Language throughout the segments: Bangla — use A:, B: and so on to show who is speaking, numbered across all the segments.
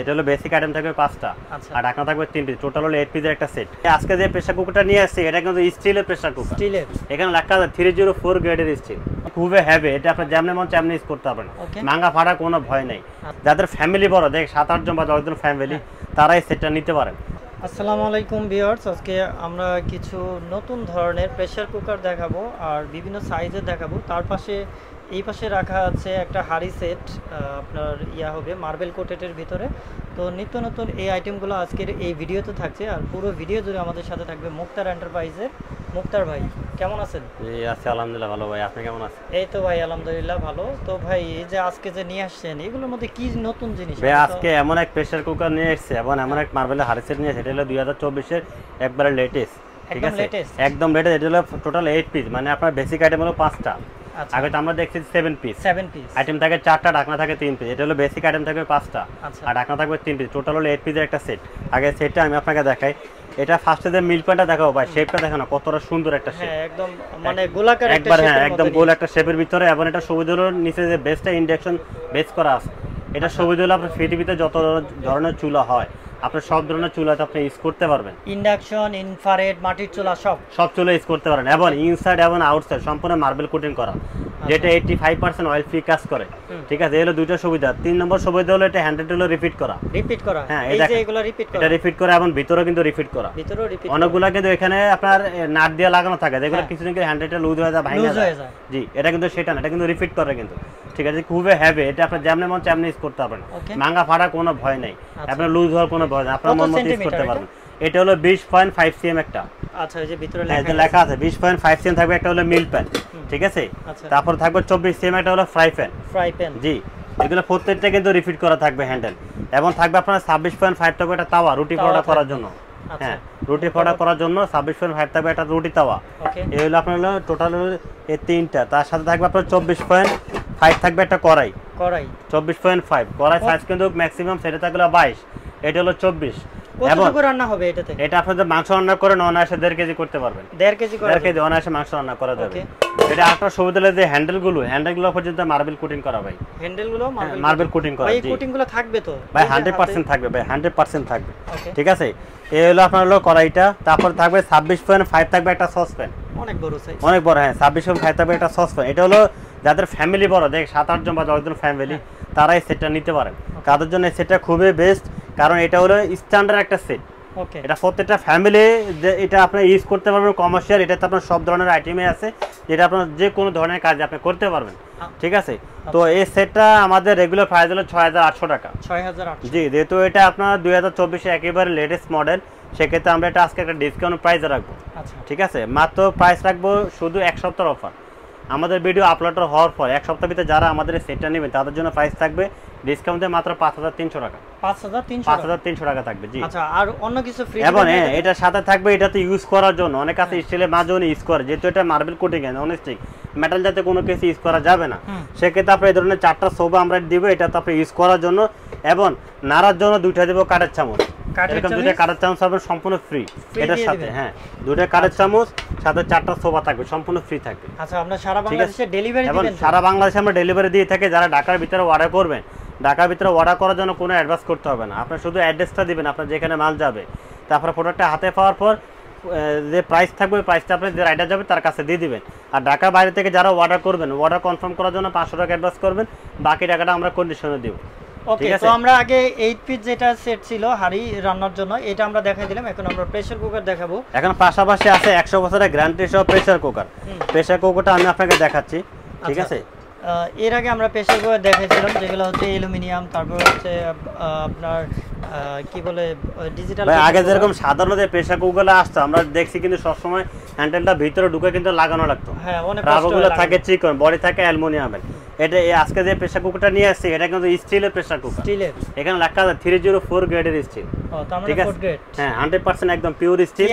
A: এটা হলো বেসিক আইটেম থাকবে 5টা আর ঢাকনা থাকবে 3 পিস, টোটাল হলো 8 পিসের একটা সেট। আজকে যে প্রেসার কুকারটা নিয়ে আসছি এটা কিন্তু স্টিলের প্রেসার কুকার, স্টিলের, এখানে লেখা আছে 304 গ্রেডের স্টিল, খুবই হেভি। এটা আপনি যেমন মন তেমনি ইউজ করতে পারবেন, ভাঙা ফাটা কোনো ভয় নেই। যাদের ফ্যামিলি বড়, দেখ 7-8 জন বা 10 জন ফ্যামিলি, তারা এই সেটটা নিতে পারেন।
B: আসসালামু আলাইকুম ভিউয়ার্স, আজকে আমরা কিছু নতুন ধরনের প্রেসার কুকার দেখাবো আর বিভিন্ন সাইজের দেখাবো। তার পাশে এই পাশে রাখা আছে একটা হাড়ি সেট, আপনার হবে মার্বেল কোটেটের ভিতরে। তো নিত্য নতুন এই আইটেমগুলো আজকের এই ভিডিওতে থাকছে, আর পুরো ভিডিও জুড়ে আমাদের সাথে থাকবে মুক্তার এন্টারপ্রাইজের মুক্তার ভাই। কেমন আছেন?
A: জি আছি আলহামদুলিল্লাহ ভালো। ভাই আপনি কেমন আছেন?
B: এই তো ভাই আলহামদুলিল্লাহ ভালো। তো ভাই এই যে আজকে যে নিয়ে আসছেন এগুলোর মধ্যে কি নতুন জিনিস?
A: ভাই আজকে এমন এক প্রেসার কুকার নিয়ে এসেছে এবং এমন এক মার্বেলের হাড়ি সেট নিয়ে এসেছে, এটা হলো 2024 এর একবারে লেটেস্ট, ঠিক আছে, একদম লেটেস্ট। এটা হলো টোটাল 8 পিস, মানে আপনার বেসিক আইটেম হলো 5টা। আগে তো আমরা দেখছি 7 পিস আইটেম থাকে, 4টা ঢাকনা থাকে 3 পিস। এটা হলো বেসিক আইটেম থাকবে 5টা আর ঢাকনা থাকবে 3 পিস, টোটাল হলো 8 পিসের একটা সেট। আগে সেটটা আমি আপনাকে দেখাই। এটা ফার্স্টে যে মিল প্যানটা দেখাবো ভাই, শেপটা দেখো না কতটা সুন্দর একটা শেপ,
B: একদম মানে গোলাকার একটা
A: একবার, হ্যাঁ একদম গোল একটা শেপের ভিতরে। এবং এটা সবুজ হলো নিচে যে বেসটা ইন্ডাকশন বেস করা আছে, এটা সবুজ হলো আপনার পৃথিবীতে যত ধরনের চুলা হয় আপনি সব ধরনের চুলাতে আপনি ইউজ করতে পারবেন,
B: ইন্ডাকশন, ইনফ্রারেড, মাটির চুলা, সব চুলা
A: ইউজ করতে পারেন। এবং ইনসাইড এবং আউটসাইড সম্পূর্ণ মার্বেল কোটিং করা, যেটা 85% অয়েল ফ্রি কাজ করে, ঠিক আছে। এগুলো দুইটা সুবিধা। 3 নম্বর সুবিধা হলো এটা হ্যান্ডেল হলো রিপিট করা, হ্যাঁ এই যে এগুলো এটা রিপিট করা এবং ভিতরে কিন্তু রিপিট করা, অনেকগুলা কিন্তু এখানে আপনার নাট দিয়ে লাগানো থাকে, যেগুলো কিছুদিন করে হ্যান্ডেলটা লুজ হয়ে যায়, ভাঙা যায়। জি এটা কিন্তু সেটা না, এটা কিন্তু রিপিট করে কিন্তু, ঠিক আছে, খুবই হেভি। এটা আপনি যেমন মন তেমনি ইউজ করতে পারবেন, ভাঙা ফাটা কোনো ভয় নেই, আপনার লুজ হওয়ার কোনো ভয় নেই, আপনার মন মতো ইউজ করতে পারবেন। এটা হলো 20.5 cm একটা,
B: আচ্ছা এই যে ভিতরে
A: লেখা আছে 20.5 cm থাকবে। একটা হলো মিল প্যান, ঠিক আছে, তারপর থাকবে 24 cm একটা হলো ফ্রাই প্যান। জি এগুলো প্রত্যেকটা কিন্তু রিপিট করা থাকবে হ্যান্ডেল, এবং থাকবে আপনার 26.5 থাকবে একটা তাওয়া রুটি পরোটা করার জন্য, হ্যাঁ রুটি পরোটা করার জন্য 26.5 থাকবে একটা রুটি তাওয়া। এই হলো আপনার হলো টোটাল এই তিনটা। তার সাথে থাকবে আপনার 24.5 থাকবে একটা কড়াই 24.5 কড়াই সাইজ কিন্তু ম্যাক্সিমাম সেটা থাকলে 22, এটা হলো 24।
B: কতটুকু রান্না হবে এটাতে?
A: এটা আপনি যে মাংস রান্না করেন অনায়াসে 1.5 কেজি করতে পারবেন,
B: 1.5 কেজি
A: অনায়াসে মাংস রান্না করা যাবে। এটা আপনার সুবিধা হলো যে হ্যান্ডেলগুলো পর্যন্ত মার্বেল কোটিং করা ভাই,
B: হ্যান্ডেলগুলো
A: মার্বেল কোটিং করা।
B: এই কোটিংগুলো থাকবে তো
A: ভাই 100% থাকবে ভাই, 100% থাকবে, ঠিক আছে। এই হলো আপনার হলো কড়াইটা। তারপর থাকবে 26.5 থাকবে একটা সসপ্যান, অনেক বড়, হ্যাঁ 26.5 থাকবে একটা সসপ্যান। এটা হলো যাদের ফ্যামিলি বড়, দেখ 7-8 জন বা 10 জন ফ্যামিলি, তারা এই সেটটা নিতে পারেন। তাদের জন্য এই সেটটা খুবই বেস্ট, কারণ এটা হলো স্ট্যান্ডার্ড একটা সেট। এটা প্রত্যেকটা ফ্যামিলি এটা আপনি ইউজ করতে পারবেন, কমার্শিয়াল। এটাতে আপনার সব ধরনের আইটেমে আছে, যেটা আপনার যে কোনো ধরনের কাজ আপনি করতে পারবেন, ঠিক আছে। তো এই সেটটা আমাদের রেগুলার প্রাইস হলো 6800 টাকা। জি যেহেতু এটা আপনার 2024 একেবারে লেটেস্ট মডেল, সেক্ষেত্রে আমরা এটা আজকে একটা ডিসকাউন্ট প্রাইসে রাখবো, ঠিক আছে। মাত্র প্রাইস রাখবো শুধু 1 সপ্তাহ অফার। আমাদের ভিডিও আপলোড হওয়ার পর 1 সপ্তাহ ভিতরে যারা আমাদের সেটটা নেবেন তাদের জন্য প্রাইস থাকবে ডিসকাউন্টে মাত্র 5300 টাকা। 5300 টাকা থাকবে। জি
B: আচ্ছা, আর অন্য কিছু ফ্রি?
A: এবং এটার সাথে থাকবে এটাতে ইউজ করার জন্য, অনেক আছে স্টিলের মাঝে ইউজ করে, যেহেতু এটা মার্বেল কোটিং ননস্টিক মেটাল যাতে কোনো কিছু ইউজ করা যাবে না, সেক্ষেত্রে আপনি এই ধরনের 4টা সোফা আমরা দিব এটাতে আপনি ইউজ করার জন্য, এবং নাড়ার জন্য 2টা দেবো কাঠের চামচ। এরকম 2টা কাঠের চামচ হবে সম্পূর্ণ ফ্রি এটার সাথে, হ্যাঁ 2টা কাঠের চামচ সাথে 4টা সোফা থাকবে, সম্পূর্ণ ফ্রি থাকবে।
B: আচ্ছা আমরা সারা বাংলাদেশে ডেলিভারি দিবেন?
A: এবং সারা বাংলাদেশে আমরা ডেলিভারি দিয়ে থাকি। যারা ঢাকার ভিতরে অর্ডার করবেন, ঢাকার ভিতরে অর্ডার করার জন্য কোনো অ্যাডভান্স করতে হবে না, আপনার শুধু অ্যাড্রেসটা দিবেন আপনার যেখানে মাল যাবে, তারপরে প্রোডাক্টটা হাতে পাওয়ার পর যে প্রাইস থাকবে প্রাইসটা আপনি যে রাইডার যাবে তার কাছে দিয়ে দিবেন। আর ঢাকার বাইরে থেকে যারা অর্ডার করবেন, অর্ডার কনফার্ম করার জন্য 500 টাকা অ্যাডভান্স করবেন, বাকি টাকাটা আমরা কন্ডিশনে দেব।
B: ওকে, তো আমরা আগে 8 পিস যেটা সেট ছিল হাড়ি রান্নার জন্য, এটা আমরা দেখাই দিলাম। এখন আমরা প্রেসার কুকার দেখাবো।
A: এখন পাশাপাশি আছে 100 বছরের গ্যারান্টি সহ প্রেসার কুকার। প্রেসার কুকারটা আমি আপনাকে দেখাচ্ছি, ঠিক আছে।
B: এর আগে আমরা প্রেসার কুকার দেখাইছিলাম যেগুলো হচ্ছে অ্যালুমিনিয়াম, তারপর হচ্ছে আপনার কি বলে ডিজিটাল।
A: আগে যেরকম সাধারণ যে প্রেসার কুকার আসতো আমরা দেখছি, কিন্তু সবসময় হ্যান্ডেলটা ভিতরে ঢুকে কিন্তু লাগানো লাগতো,
B: হ্যাঁ অনেক
A: রাবারগুলো থাকে চিকন, বডি থাকে অ্যালুমিনিয়ামের। এটা আজকে যে প্রেসার কুকারটা নিয়ে আসছি এটা কিন্তু স্টিলের প্রেসার কুকার, এখানে লেখা আছে 304 গ্রেডের স্টিল, ঠিক আছে, হ্যাঁ 100% একদম পিওর স্টিল,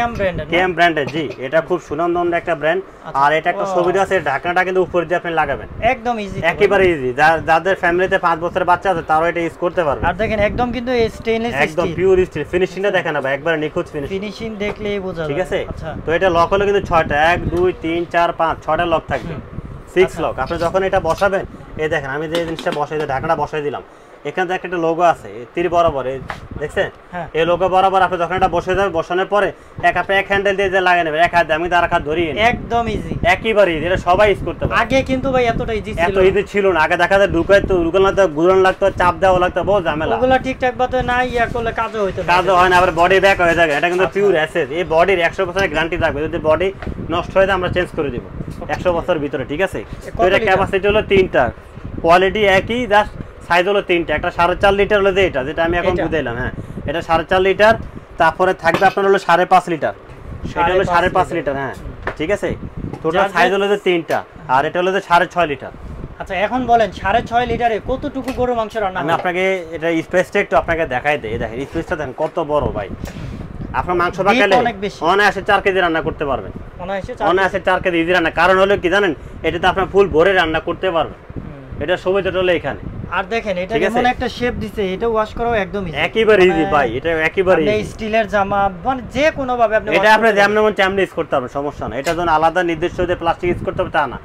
A: কেএম ব্র্যান্ডের। জি এটা খুব সুনামধন্য একটা ব্র্যান্ড। আর এটা একটা সুবিধা আছে, ঢাকনাটা কিন্তু উপর দিয়ে আপনি লাগাবেন,
B: একদম ইজি,
A: একেবারে ইজি। যাদের ফ্যামিলিতে 5 বছরের বাচ্চা আছে তারাও এটা ইউজ করতে পারবে।
B: আর দেখেন একদম কিন্তু স্টেইনলেস স্টিল,
A: একদম পিওর স্টিল। ফিনিশিংটা দেখেন না ভাই, একবারে নিখুঁত
B: ফিনিশিং দেখলেই বোঝা যায়,
A: ঠিক আছে। তো এটা লক হলো কিন্তু 6টা, 1 2 3 4 5 6টা লক থাকবে, 6 লক। আপনি যখন এটা বসাবেন, এই দেখেন আমি যে জিনিসটা বসাই, ঢাকনাটা বসাই দিলাম, এখানে দেখেন একটা লোগো আছে তীর বরাবর, দেখছেন
B: হ্যাঁ।
A: এই লোগো বরাবর আপনি যখন এটা বসে যাবে, বসানোর পরে আপনি এক হ্যান্ডেল দিয়ে যে লাগিয়ে নেবেন, এক হাত দিয়ে, আমি তো আর এক হাত ধরিয়ে নিই।
B: একদম ইজি,
A: একেবারে ইজি, এটা সবাই ইউজ করতে পারে।
B: আগে কিন্তু ভাই এতটা ইজি ছিল,
A: এত ইজি ছিল না। আগে দেখা যায় ঢুকানো লাগতো, ঘুরানো লাগতো, চাপ দেওয়া লাগতো, বহুত ঝামেলা।
B: ওগুলো ঠিকঠাক মতো না ইয়া করলে কাজও হইতো না,
A: কাজও হয় না, আবার বডি ব্যাক হয়ে যাবে। এটা কিন্তু পিওর অ্যাসেস, এই বডির 100% গ্যারান্টি থাকবে। যদি বডি নষ্ট হয়ে যায় আমরা চেঞ্জ করে দিব 100 বছরের ভিতরে, ঠিক আছে। তো এটা ক্যাপাসিটি হলো 3টা, কোয়ালিটি একই, জাস্ট সাইজ হলো 3টা। একটা 4.5 লিটার হলো যেটা আমি এখন বুঝাইলাম, হ্যাঁ এটা 4.5 লিটার। তারপরে থাকবে আপনার হলো 5.5 লিটার, এটা হলো 5.5 লিটার, হ্যাঁ ঠিক আছে। টোটাল সাইজ হলো 3টা, আর এটা হলো 6.5 লিটার।
B: আচ্ছা এখন বলেন 6.5 লিটারে কতটুকু গরু মাংস রান্না
A: আমি আপনাকে এটা স্পেসটা একটু আপনাকে দেখাই দেই। দেখেন স্পেসটা দেখেন কত বড় ভাই। আপনার মাংস পাকালে অনায়াসে 4 কেজি রান্না করতে পারবেন, অনায়াসে 4 কেজি ইজি রান্না। কারণ হলো কি জানেন, এটাতে আপনার ফুল ভরে রান্না করতে পারবেন। এটা সুবিধাটা হলো এখানে।
B: আর দেখেন এটা এমন একটা শেপ দিছে, এটা ওয়াশ করাও একদম ইজি,
A: একেবারে ইজি ভাই। এটা একেবারে
B: ইজি, স্টিলের জামা মানে যে কোনো ভাবে আপনি
A: এটা আপনি যেমন তেমন ইউজ করতে পারবেন, সমস্যা না। এটা জন্য আলাদা নির্দিষ্ট যে প্লাস্টিক ইউজ করতে হবে তা না,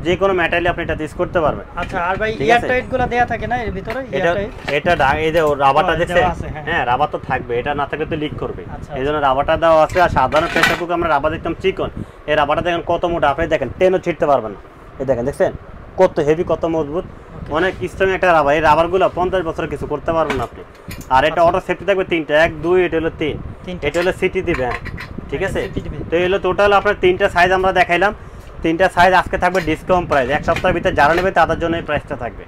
A: যে কোনো ম্যাটেরিয়াল আপনি এটা ইউজ করতে পারবেন।
B: আচ্ছা আর ভাই এয়ার টাইট গুলো দেয়া থাকে না এর ভিতরে?
A: এটা এই যে রাবারটা দেখছেন, হ্যাঁ রাবার তো থাকবে, এটা না থাকলে তো লিক করবে, এইজন্য রাবারটা দেওয়া আছে। আর সাধারণ প্রেসার কুকার আমরা রাবার দেখতাম চিকন, এই রাবারটা দেখেন কত মোটা, আপনি দেখেন টেনও ছিঁড়তে পারবেন না। এই দেখেন, দেখছেন কত হেভি, কত মজবুত, অনেক স্ট্রং একটা রাবার। এই রাবারগুলো 50 বছর কিছু করতে পারবেন না আপনি। আর এটা অটো সেফটি থাকবে 3টা, 1 2, এটা হলো 3, এটা হলো সিটি দিবে, হ্যাঁ ঠিক আছে। তো এই হলো টোটাল আপনার 3টা সাইজ আমরা দেখাইলাম। 3টা সাইজ আজকে থাকবে ডিসকাউন্ট প্রাইস, এক সপ্তাহের ভিতরে যারা নেবে তাদের জন্য এই প্রাইসটা থাকবে,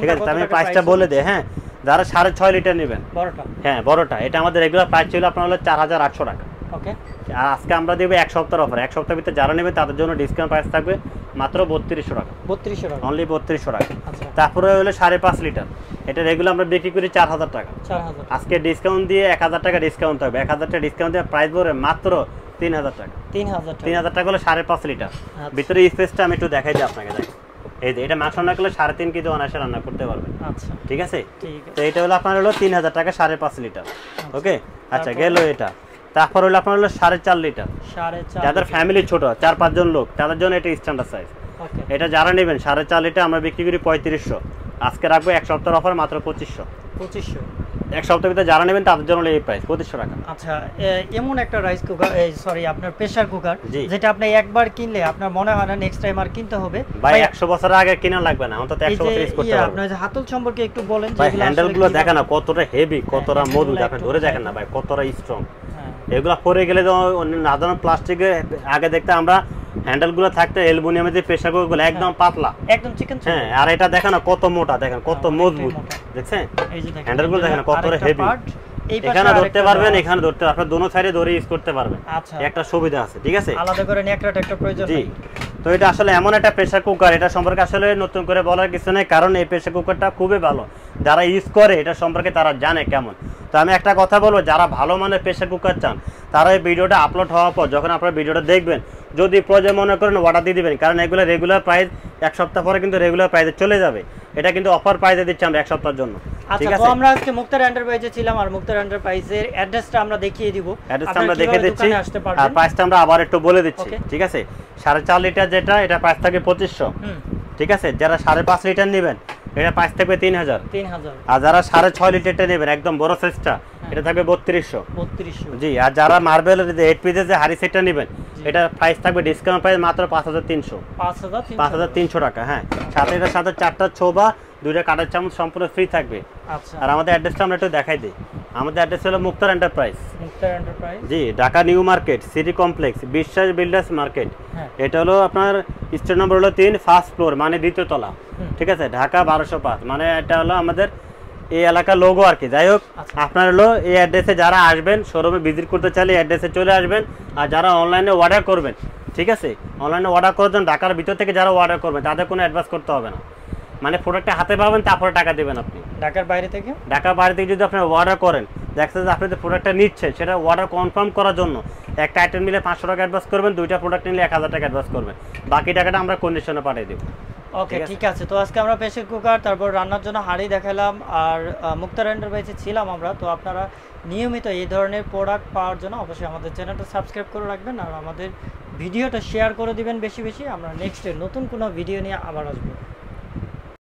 A: ঠিক আছে। আমি প্রাইসটা বলে দিই, হ্যাঁ যারা 6.5 লিটার নেবেন, বড়টা, হ্যাঁ বড়টা, এটা আমাদের রেগুলার প্রাইস ছিল আপনার হলো 4800 টাকা। ওকে, আর আজকে আমরা দেব এক সপ্তাহের অফার, এক সপ্তাহের ভিতরে যারা নেবে তাদের জন্য ডিসকাউন্ট প্রাইস থাকবে মাত্র 3200 টাকা, 3200 টাকা, অনলি 3200 টাকা। তারপরে হলো 5.5 লিটার, এটা রেগুলার আমরা বিক্রি করি 4000 টাকা, 4000। আজকে ডিসকাউন্ট দিয়ে 1000 টাকা ডিসকাউন্ট থাকবে, 1000 টাকা ডিসকাউন্ট দিয়ে প্রাইস পড়বে মাত্র 3000 টাকা। 3000 টাকা হলো 5.5 লিটার। ভিতরে স্পেসটা আমি একটু দেখাই দিই আপনাকে, দেখ এই যে এটা মাংস রান্না করলে 3.5 কেজি অনায়াসে রান্না করতে পারবেন। আচ্ছা ঠিক আছে, তো এটা হলো আপনার হলো 3000 টাকা 5.5 লিটার। ওকে আচ্ছা গেল এটা। তারপর হলো আপনার হলো 4.5 লিটার, যাদের ফ্যামিলি ছোট 4-5 জন লোক তাদের জন্য এটা স্ট্যান্ডার্ড সাইজ। এটা যারা নেবেন 4.5 লিটার আমরা বিক্রি করি 3500, আজকে রাখবো এক সপ্তাহের অফার মাত্র 2500। এক সপ্তাহের ভিতরে যারা নেবেন তাদের জন্য এই প্রাইস 2500 টাকা।
B: আচ্ছা এমন একটা রাইস কুকার, সরি আপনার প্রেসার কুকার, যেটা আপনি একবার কিনলে আপনার মনে হয় না নেক্সট টাইম আর কিনতে হবে
A: ভাই। 100 বছর আগে কিনা লাগবে না, অন্তত 100 বছর ইউজ করতে পারবেন।
B: আপনার যে হাতল সম্পর্কে একটু বলেন,
A: ভাই হ্যান্ডেলগুলো দেখেন না কতটা হেভি, কতটা মজবুত, আপনি ধরে দেখেন না ভাই কতটা স্ট্রং। এগুলো পরে গেলে তো সাধারণ প্লাস্টিকের আগে দেখতে আমরা হ্যান্ডেলগুলো থাকতে অ্যালুমিনিয়ামের যে প্রেসার কুকারগুলো একদম পাতলা, একদম চিকেন। হ্যাঁ আর এটা দেখেন না কত মোটা, দেখেন কত মজবুত, দেখছেন হ্যান্ডেলগুলো দেখেন কতটা হেভি। এখানে ধরতে পারবেন, এখানে ধরতে, আপনার দোনো সাইডে ধরে ইউজ করতে পারবেন। একটা সুবিধা আছে, ঠিক আছে, আলাদা করে নেকড়াটা একটা প্রয়োজন নেই। তো এটা আসলে এমন একটা প্রেসার কুকার, এটা সম্পর্কে আসলে নতুন করে বলার কিছু নেই, কারণ এই প্রেসার কুকারটা খুবই ভালো। যারা ইউজ করে এটা সম্পর্কে তারা জানে কেমন। তো আমি একটা কথা বলবো, যারা ভালো মানের প্রেসার কুকার চান তারা এই ভিডিওটা আপলোড হওয়ার পর যখন আপনারা ভিডিওটা দেখবেন, যদি প্রয়োজন মনে করেন অর্ডার দিয়ে দিবেন, কারণ এগুলো রেগুলার প্রাইস এক সপ্তাহ পরে কিন্তু রেগুলার প্রাইসে চলে যাবে। এটা কিন্তু অফার প্রাইসে দিচ্ছি আমরা এক সপ্তাহের জন্য। ঠিক আছে, তো আমরা আজকে মুক্তার এন্টারপ্রাইজে ছিলাম, আর মুক্তার এন্টারপ্রাইজের অ্যাড্রেসটা আমরা দেখিয়ে দিব, অ্যাড্রেসটা আমরা দেখে দিচ্ছি, আর প্রাইসটা আমরা আবার একটু বলে দিচ্ছি। ঠিক আছে, 4.5 লিটার যেটা, এটা প্রাইস থাকবে 2500। ঠিক আছে, যারা 5.5 লিটার নেবেন এটা প্রাইস থাকবে 3000। আর যারা 6.5 লিটারটা নেবেন একদম বড় সাইজটা, এটা থাকবে 3200। জি, আর যারা মার্বেলের 8 পিসের যে হাড়ি সেটটা নেবেন এটা প্রাইস থাকবে ডিসকাউন্ট প্রাইস মাত্র 5300, 5300 টাকা। হ্যাঁ, সাথে এটার সাথে 4টা ছোবা, 2টা কাঁটার চামচ সম্পূর্ণ ফ্রি থাকবে। আর আমাদের অ্যাড্রেসটা আমরা একটু দেখাই দিই। আমাদের অ্যাড্রেস হলো মুক্তার এন্টারপ্রাইজ, জি, Dhaka new market, city complex, Biswas builders market. এটা হলো আপনার স্টোর নম্বর হলো 3, ফার্স্ট ফ্লোর মানে দ্বিতীয় তলা। ঠিক আছে, ঢাকা 1205, মানে এটা হলো আমাদের এই এলাকার লোগো আর কি। যাই হোক, আপনার হলো এই অ্যাড্রেসে যারা আসবেন, শোরুমে ভিজিট করতে চাইলে অ্যাড্রেসে চলে আসবেন। আর যারা অনলাইনে অর্ডার করবেন, ঠিক আছে, অনলাইনে অর্ডার করার জন্য ঢাকার ভিতর থেকে যারা অর্ডার করবেন তাদের কোনো অ্যাডভান্স করতে হবে না, মানে প্রোডাক্টটা হাতে পাবেন তারপরে টাকা দেবেন আপনি। ঢাকার বাইরে থেকে যদি আপনি অর্ডার করেন, দেখছেন যে আপনি যে প্রোডাক্টটা নিচ্ছেন সেটা অর্ডার কনফার্ম করার জন্য একটা আইটেম নিলে 500 টাকা অ্যাডভান্স করবেন, 2টা প্রোডাক্ট নিলে 1000 টাকা অ্যাডভান্স করবেন, বাকি টাকাটা আমরা কন্ডিশনে পাঠিয়ে দেব। ওকে ঠিক আছে, তো আজকে আমরা প্রেসার কুকার, তারপর রান্নার জন্য হাঁড়ি দেখালাম, আর মুক্তার এন্টারপ্রাইজে ছিলাম আমরা। তো আপনারা নিয়মিত এই ধরনের প্রোডাক্ট পাওয়ার জন্য অবশ্যই আমাদের চ্যানেলটা সাবস্ক্রাইব করে রাখবেন, আর আমাদের ভিডিওটা শেয়ার করে দিবেন বেশি বেশি। আমরা নেক্সট নতুন কোনো ভিডিও নিয়ে আবার আসবো।